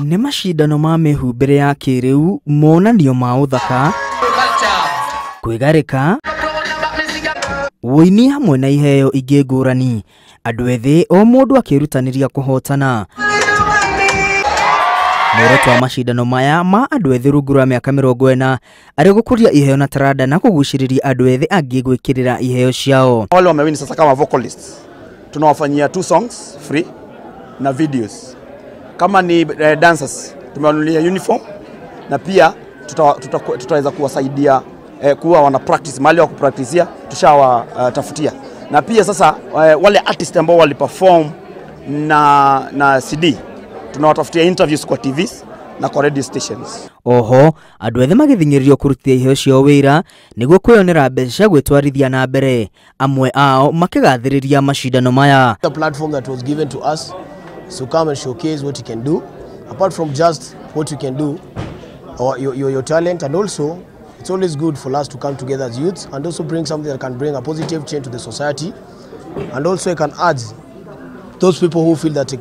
Nĩ macindano ma mĩhumbĩre ya kĩrĩu, monanio ma ũthaka, kwĩgarĩka, wũini hamwe na iheo ingĩ ngũrani. Andũ ethĩ o mũndũ akĩrutanĩria kũhotana. Muoroto wa macindano maya ma andũ ethĩ rungu rwa mĩaka 40 arĩ gũkũria iheo na taranda na kũgucĩrĩria andũ ethĩ angĩ gwĩkĩrĩra iheo ciao. Wale wamewini sasa kama vocalists, tunawafanyia 2 songs free na videos. Kama ni dancers, tumewanunulia uniform na pia tutaweza kuwasaidia kuwa wana practice mahali wa kupracticea tushawatafutia. Na pia sasa wale artists ambao waliperform na CD tunawatafutia interviews kwa TVs na kwa radio stations. Oho, andũ ethĩ magĩthingĩrĩrio kũrutithia iheo ciao wĩra nĩguo kwĩyonera mbeca gwĩtwarithia na mbere. Amwe ao makĩgathĩrĩria macindano maya. The platform that was given to us to come and showcase what you can do, apart from just what you can do or your talent, and also it's always good for us to come together as youths and also bring something that can bring a positive change to the society, and also it can add those people who feel that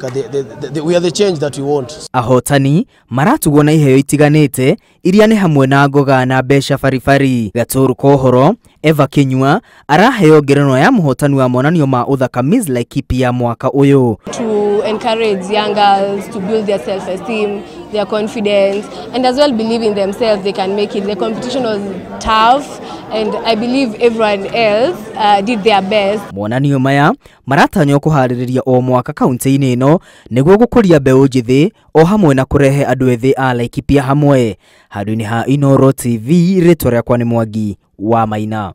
we are the change that we want. Ahotani maratugwo na iheo itiganĩte iria nĩ hamwe na ngoga na mbeca baribari. Gatũrũ Kohoro Eva Kinyua araheo ngerenwa ya mũhotani wa monanio ma ũthaka Miss Laikipia mwaka ũyũ. To encourage young girls to build their self-esteem, their confidence, and as well believe in themselves they can make it. The competition was tough and I believe everyone else did their best. Monanio maya maratanywo kũharĩrĩria o mwaka kaunti-inĩ ĩno nĩguo gũkũria mbeũ njĩthĩ o hamwe na kũrehe andũ ethĩ a Laikipia hamwe. Handũ-inĩ ha Inooro TV, rĩtwa rĩakwa nĩ Mwangi wa Maina.